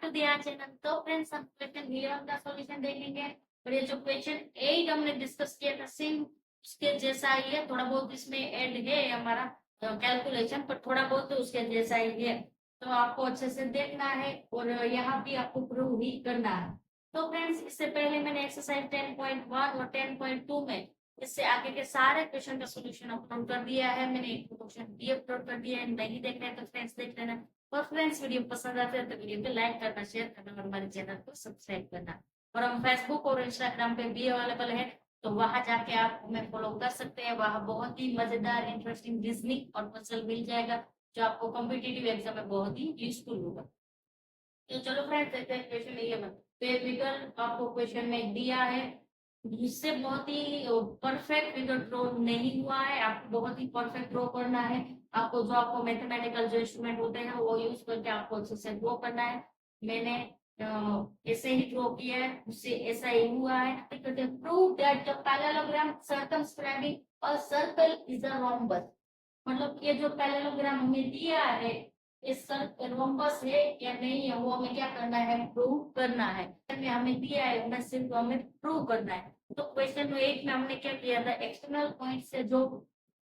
To the channel. तो friends हम question 11 का सॉल्यूशन देखेंगे और ये जो क्वेश्चन 8 हमने डिस्कस किया था सेम उसके जैसा ही है, थोड़ा बहुत इसमें ऐड है हमारा कैलकुलेशन, पर थोड़ा बहुत तो उसके जैसा ही है। तो आपको अच्छे से देखना है और यहाँ भी आपको प्रूव ही करना है। तो फ्रेंड्स इससे पहले मैंने एक्सरसाइज 10.1 और 10.2 में इससे आगे के सारे क्वेश्चन का सॉल्यूशन अपलोड कर दिया है। मैंने एक क्वेश्चन भी अपलोड कर दिया है, नहीं देख रहे तो फ्रेंड्स देख लेना। और फ्रेंड्स वीडियो पसंद आते हैं तो वीडियो को लाइक करना, शेयर करना और हमारे चैनल को सब्सक्राइब करना। और हम फेसबुक और इंस्टाग्राम पे भी अवेलेबल है, तो वहां जाके आप हमें फॉलो कर सकते हैं। वहां बहुत ही मजेदार इंटरेस्टिंग रीजनिंग और पजल मिल जाएगा जो आपको कॉम्पिटिटिव एग्जाम में बहुत ही यूजफुल होगा। तो चलो फ्रेंड्स देखते हैं क्वेश्चन 11। तो ये फिगर आपको क्वेश्चन में दिया है, इससे बहुत ही परफेक्ट फिगर ड्रॉ नहीं हुआ है, आपको बहुत ही परफेक्ट ड्रॉ करना है। आपको जो आपको मैथमेटिकल जो इंस्ट्रूमेंट होते हैं वो यूज करके आपको अच्छे से ड्रॉ करना है। मैंने ऐसे ही ड्रॉ किया है, उससे ऐसा ही हुआ है। Prove that the parallelogram circumscribing a circle is a rhombus. मतलब ये जो पैरेललोग्राम हमें दिया है ये सर्कल रोम्बस है या नहीं है, वो हमें क्या करना है, प्रूव करना है। हमें दिया है, हमें सिर्फ हमें प्रूव करना है। तो क्वेश्चन 8 में हमने क्या किया था, एक्सटर्नल पॉइंट से जो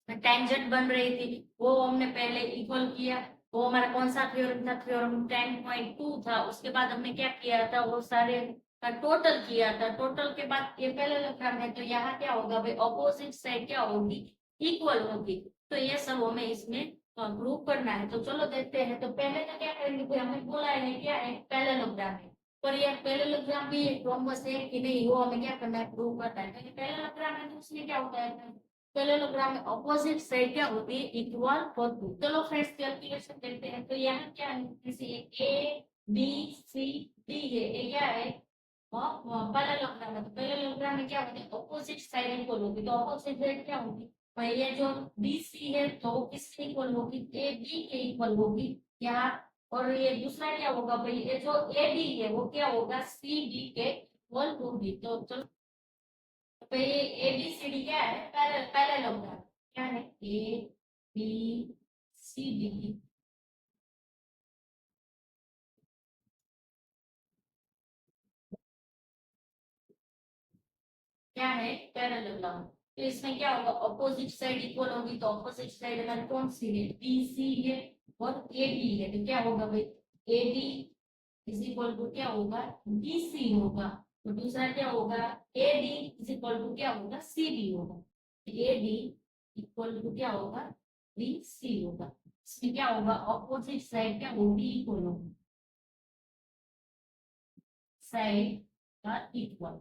टेंजेंट बन रही थी वो हमने पहले इक्वल किया। वो हमारा कौन सा थ्योरम था, थ्योरम 10.2 था। उसके बाद हमने क्या किया था, वो सारे का टोटल किया था। टोटल के बाद ये पैरेललोग्राम है, तो यहाँ क्या होगा भाई, ऑपोजिट साइड क्या होगी, इक्वल होगी। तो ये सब हमें इसमें प्रूव करना है। तो चलो देखते हैं। तो पहले तो क्या करेंगे भाई, हमें बोला है क्या है, पैरेललोग्राम है, पर ये पैरेललोग्राम भी रोम्बस है कि नहीं वो हमें क्या करना है, प्रूव करना है। तो ये पैरेललोग्राम है तो उसमें क्या होता है, पैरेललोग्राम में ऑपोजिट साइड क्या होती है, इक्वल होती है। चलो फ्रेंड्स कैलकुलेशन देखते हैं। तो यहाँ क्या है, जैसे ए बी सी डी है, ये क्या है, पैरेललोग्राम है। तो पैरेललोग्राम में क्या होती है, ऑपोजिट साइड इक्वल होगी। तो ऑपोजिट साइड क्या होगी भाई, ये जो बी सी है तो वो किसके इक्वल होगी, ए बी के इक्वल होगी यहाँ। और ये दूसरा क्या होगा भाई, ये जो ए डी है वो क्या होगा, सी डी के इक्वल होगी। तो चलो तो ये ABCD क्या है, पैरेललोग्राम क्या है, ABCD क्या है, पैरेललोग्राम। तो इसमें क्या होगा, ऑपोजिट साइड इक्वल होगी। तो ऑपोजिट साइड हमारी कौन सी है, BC है और AB है। तो क्या होगा भाई, AD इज इक्वल टू क्या होगा, BC होगा। तो दूसरा क्या होगा, AD इज इक्वल टू क्या होगा, CB होगा। AD इक्वल टू क्या होगा, BC होगा। इसमें क्या होगा, ऑपोजिट साइड क्या होगी, इक्वल होगी, साइड का इक्वल,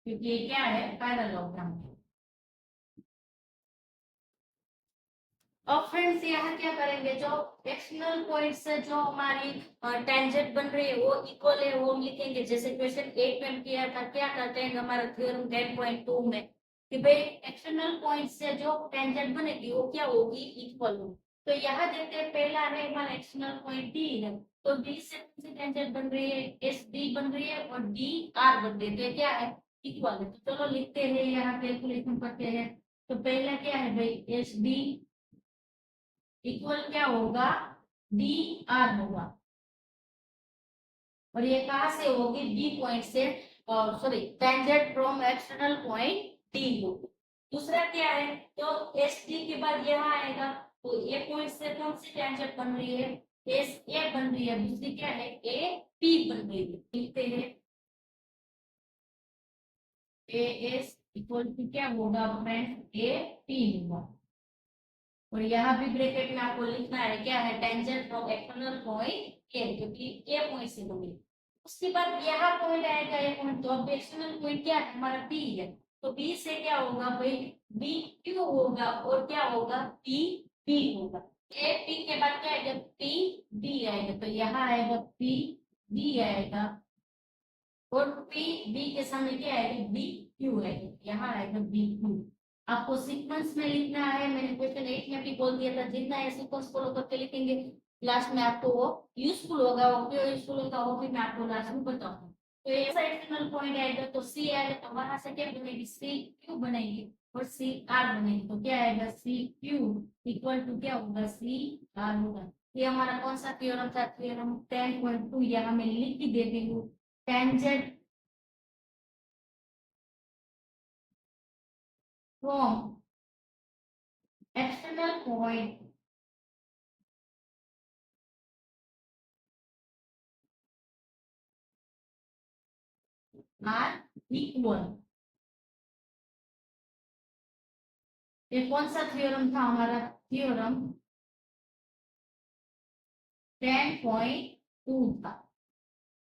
क्योंकि ये क्या है, पैरेललोग्राम है। और फ्रेंड्स यहाँ क्या करेंगे, जो एक्सटर्नल पॉइंट से जो हमारी टेंजेंट बन रही है वो इक्वल है, वो हम लिखेंगे। जैसे क्वेश्चन 8 में हम किया था, क्या करते हैं हमारा थ्योरम 10.2 में कि भाई एक्सटर्नल पॉइंट से जो टेंजेंट बनेगी वो क्या होगी, इक्वल होगी। तो यहाँ देखते हैं, पहला है हमारा एक्सटर्नल पॉइंट डी है, तो डी से कौन सी टेंजेंट बन रही है, एस डी बन रही है और डी आर बन रही है। तो ये क्या है, इक्वल है। तो चलो लिखते हैं, यहाँ कैलकुलेशन करते हैं। तो पहला क्या है भाई, एस डी इक्वल क्या होगा, डी आर होगा। और ये कहां से होगी, डी पॉइंट से, sorry tangent from external point D होगी। दूसरा क्या है, तो एस डी के बाद यहाँ आएगा, तो ए पॉइंट से कौन सी टेंजेंट बन रही है, एस ए बन रही है। दूसरी क्या है, ए पी बन रही है। लिखते हैं ए एस इक्वल टू क्या होगा फ्रेंड, ए पी होगा। और यहाँ भी ब्रैकेट में आपको लिखना है क्या है, tangent from external point A, क्योंकि ए पॉइंट से बनी। उसके बाद यहाँ पॉइंट आएगा, ये पॉइंट, तो अब एक्सटर्नल पॉइंट क्या है, हमारा बी है। तो बी से क्या होगा भाई, बी क्यू होगा और क्या होगा, पी बी होगा। ए पी के बाद क्या आएगा, पी बी आएगा। तो यहाँ आएगा पी बी आएगा और पी बी के सामने क्या आएगा, बी क्यू आएगा। यहाँ आएगा बी क्यू। आपको सीक्वेंस में लिखना है, मैंने क्वेश्चन 8 में भी बोल दिया था, जितना है सीक्वेंस फॉलो करके लिखेंगे लास्ट में आपको वो यूजफुल होगा। वो क्यों यूजफुल होगा वो भी मैं आपको लास्ट में बताऊंगा। तो ये एक्सटर्नल पॉइंट आएगा, तो सी आएगा, तो वहां से क्या बनेगी, सी क्यू बनेगी और सी आर बनेगी। तो क्या आएगा, सी क्यू इक्वल टू क्या होगा, सी आर होगा। ये हमारा कौन सा थ्योरम था? थ्योरम 10.2। यहाँ मैं लिख के दे देती हूँ। Tangent from external point are equal. ये कौन सा थ्योरम था हमारा? थ्योरम 10.2 था,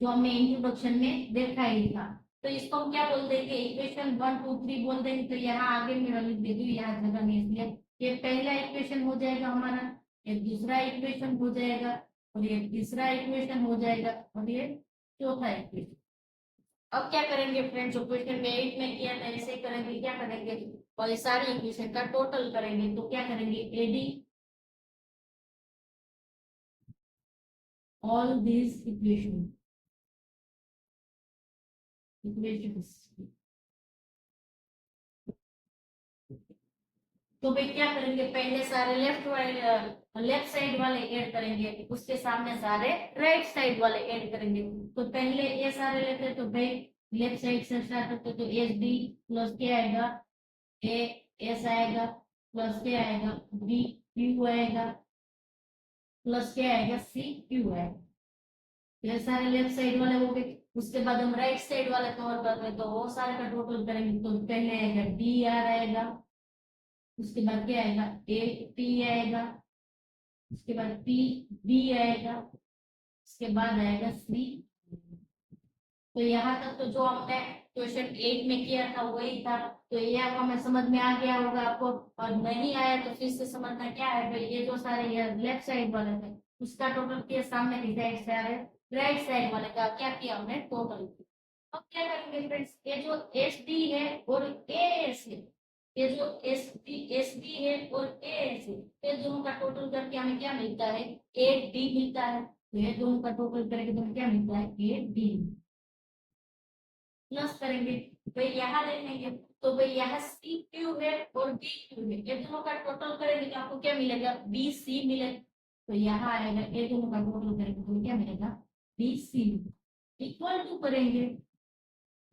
जो हमने इंट्रोडक्शन में देखा ही था। तो इसको हम क्या बोल देंगे? इक्वेशन 1 2 3 बोल देंगे। तो यहाँ आगे मेरा लिख दे दू, यहाँ जगह नहीं, इसलिए ये पहला इक्वेशन हो जाएगा हमारा, ये दूसरा इक्वेशन हो जाएगा, और ये तीसरा इक्वेशन हो जाएगा, और ये चौथा इक्वेशन। अब क्या करेंगे फ्रेंड्स? जो क्वेश्चन में 8 में किया था ऐसे करेंगे। क्या करेंगे? और ये सारे इक्वेशन का टोटल करेंगे। तो क्या करेंगे? Add all this equations. तो भाई क्या करेंगे? पहले सारे लेफ्ट साइड वाले ऐड करेंगे, उसके सामने सारे राइट साइड वाले ऐड करेंगे। तो पहले ये सारे लेते हैं, तो भाई लेफ्ट साइड से स्टार्ट करते हैं। तो एच डी प्लस क्या आएगा? ए एस आएगा, प्लस क्या आएगा? बी क्यू आएगा, प्लस क्या आएगा? सी क्यू आएगा। ये सारे लेफ्ट साइड वाले हो गए। उसके बाद हम राइट साइड वाले कवर कर रहे हैं, तो वो सारे का टोटल करेंगे। तो पहले आएगा डी आर आएगा, उसके बाद क्या आएगा? ए पी आएगा, उसके बाद पी बी आएगा, उसके बाद आएगा सी। तो यहाँ तक तो जो हमने क्वेश्चन 8 में किया था वही था। तो ये अब हमें समझ में आ गया होगा आपको, और नहीं आया तो फिर से समझना क्या है भाई। ये जो सारे ये लेफ्ट साइड वाले थे, उसका टोटल किया, सामने की साइड से आ रहे राइट साइड वाले का क्या किया हमने? टोटल। अब क्या करेंगे फ्रेंड्स? ये जो एस डी है और ए एस है, ये जो एस डी है और ए एस है, ये दोनों का टोटल करके हमें क्या मिलता है? ए डी मिलता है। तो ये दोनों का टोटल करेंगे तो हमें क्या मिलता है? A D. प्लस करेंगे, भाई यहाँ देखेंगे, तो भाई यहाँ सी क्यू है और बी क्यू है, ये दोनों का टोटल करेंगे तो आपको क्या मिलेगा? बी सी मिलेगा। तो यहाँ आएगा, ये दोनों का टोटल करेंगे तो क्या मिलेगा? B C. इक्वल टू करेंगे,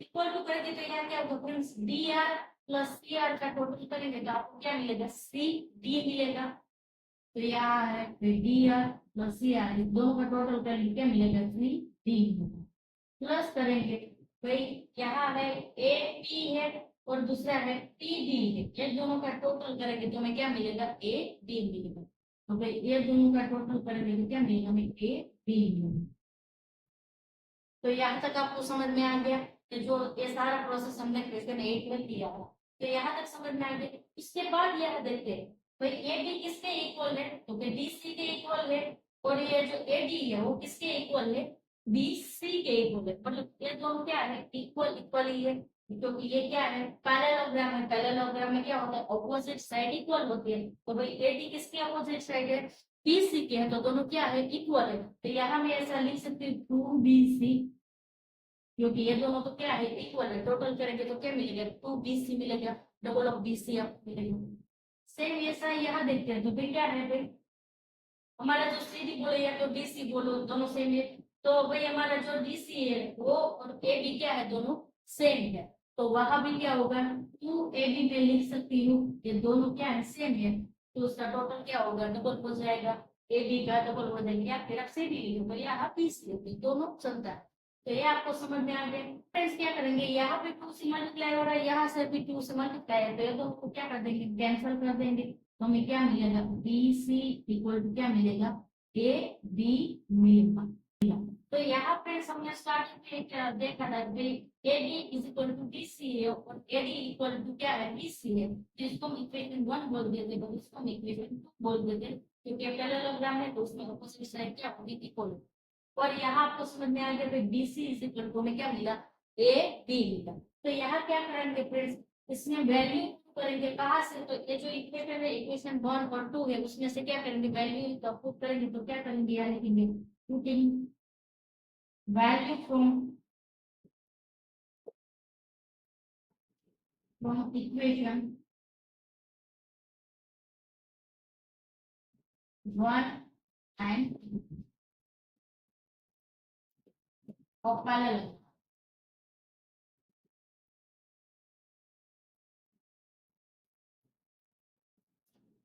इक्वल टू करेंगे तो यहाँ क्या होगा friends? D R plus C R का टोटल करेंगे तो आपको क्या मिलेगा? सी डी मिलेगा। तो यहाँ है D R plus C R, दोनों का टोटल करेंगे क्या मिलेगा? C D. प्लस करेंगे, भाई यहाँ है ए पी है और दूसरा है पी डी है, ये दोनों का टोटल करेंगे तो हमें क्या मिलेगा? ए डी मिलेगा। तो भाई ये दोनों का टोटल करेंगे तो क्या मिलेगा? हमें ए डी मिलेगा। तो यहाँ तक आपको समझ में आ गया कि जो ये सारा प्रोसेस हमने क्वेश्चन 8 में किया है। तो यहाँ तक समझ में आ गया। इसके बाद यह देखते हैं, भाई ए बी किसके इक्वल है? तो भाई डी सी के इक्वल है, और ये जो ए डी है वो किसके इक्वल है? बी सी के इक्वल है। मतलब ये दोनों क्या है? इक्वल इक्वल ही है, क्योंकि ये क्या है? पैरेललोग्राम है। पैरेललोग्राम में क्या होता है? ऑपोजिट साइड इक्वल होती है। तो भाई ए डी किसकी अपोजिट साइड है? बी सी के है, तो दोनों क्या है? इक्वल है। तो यहाँ मैं ऐसा लिख सकती हूँ 2BC, क्योंकि ये दोनों तो क्या है? इक्वल है। टोटल करेंगे तो क्या मिलेगा? 2BC मिलेगा। डबल ऑफ BC आपको मिलेगा। सेम ऐसा यहाँ देखते हैं, तो फिर क्या है भाई? हमारा जो CD बोलो या तो DC बोलो, दोनों सेम है। तो भाई हमारा जो DC है वो और AB क्या है? दोनों सेम है। तो वहां भी क्या होगा? 2AB में लिख सकती हूँ, ये दोनों क्या है? सेम है। तो उसका टोटल क्या होगा? डबल हो जाएगा। AB का डबल हो जाएगा, या फिर आप CD लिखो, पर यहाँ BC दोनों चलता है। तो ये आपको समझ में आ गया। फ्रेंड्स क्या करेंगे? यहाँ पे 2 से मल्टीप्लाई हो रहा है, यहाँ से भी 2 से मल्टीप्लाई है, तो ये दोनों को क्या कर देंगे? कैंसिल कर देंगे। तो हमें क्या मिलेगा? बी सी इक्वल टू क्या मिलेगा? ए बी मिलेगा। तो यहाँ पे हमने स्टार्टिंग में क्या देखा था कि A D is equal to D C है, और ए डी इक्वल टू क्या है? बी सी है। तो इसको हम इक्वेशन 1 बोल देते हैं, इसको हम इक्वेशन 2 बोल देते हैं, क्योंकि पैरेललोग्राम है तो उसमें अपोजिट साइड क्या होगी? इक्वल। और यहाँ आपको समझ में आ गया कि B C is equal to हमें क्या मिला? ए बी मिला। तो यहाँ क्या करेंगे फ्रेंड्स? इसमें वैल्यू करेंगे कहाँ से? तो ये जो इक्वेशन है, इक्वेशन 1 और 2 है, उसमें से क्या करेंगे? वैल्यू तो पुट करेंगे। तो क्या करेंगे? यहाँ लिखेंगे putting value from equation 1 and of parallelogram.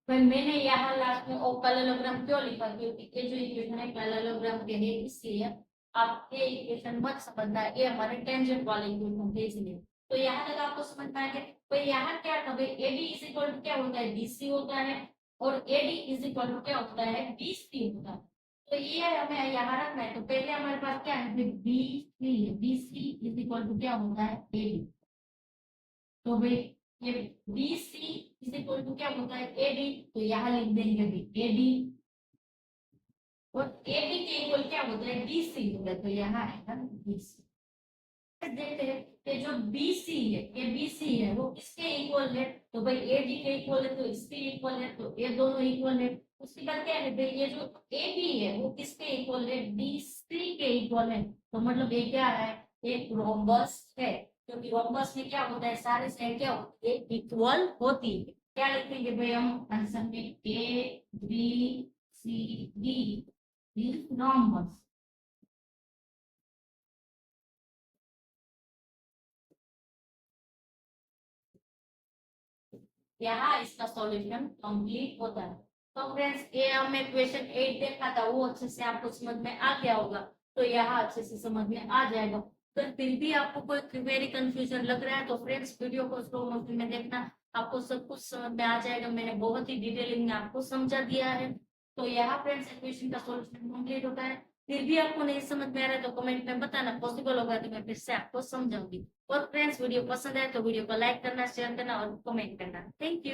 पर मैंने यहाँ लास्ट में ओ पैरेललोग्राम क्यों लिखा, क्योंकि ये जो इक्वेशन है पैरेललोग्राम के है, इसलिए आप ये इक्वेशन मत समझना, ये हमारे टेंजेंट वाले इक्वेशन थे इसलिए। तो यहाँ तक आपको समझ में आ गया। तो यहाँ क्या था भाई, एडी इज इक्वल टू क्या होता है, बीसी होता है, और एडी इज इक्वल टू क्या होता है, बीसी होता है। तो ये हमें यहाँ रखना है। तो पहले हमारे पास क्या है, BC, BC is equal to क्या होता है, एडी। तो भाई ये B C is equal to क्या होता है, एडी। तो यहाँ लिख देंगे भी एडी, और एडी के इक्वल क्या होता है, बीसी होता है। तो यहाँ आएगा बीसी। देखते हैं कि जो बीसी है, ये बीसी है, वो किसके इक्वल है, तो भाई एडी के इक्वल है, तो इसके इक्वल है, तो ये दोनों इक्वल है। उसके बाद क्या है भाई, ये जो एबी है वो किसके इक्वल है, बीसी के इक्वल है। तो मतलब ये क्या है, एक रोम्बस है, क्योंकि रोम्बस में क्या होता है, सारे साइड क्या होती है, इक्वल होती है। क्या लिखेंगे भाई हम आंसर में, A B C D is rhombus. यहाँ इसका सॉल्यूशन कंप्लीट होता है। तो फ्रेंड्स ये हमें क्वेश्चन 8 देखा था, वो अच्छे से आपको समझ में आ गया होगा। तो यहाँ अच्छे से समझ में आ जाएगा। तो फिर भी आपको कोई वेरी कंफ्यूजन लग रहा है तो फ्रेंड्स वीडियो को स्लो मोशन में देखना, आपको सब कुछ समझ में आ जाएगा। मैंने बहुत ही डिटेलिंग में आपको समझा दिया है। तो यहाँ फ्रेंड्स क्वेश्चन का सॉल्यूशन कंप्लीट होता है। फिर भी आपको नहीं समझ में आ रहा है तो कमेंट में बताना, पॉसिबल होगा तो मैं फिर से आपको समझाऊंगी। और फ्रेंड्स वीडियो पसंद है तो वीडियो को लाइक करना, शेयर करना और कमेंट करना। Thank you.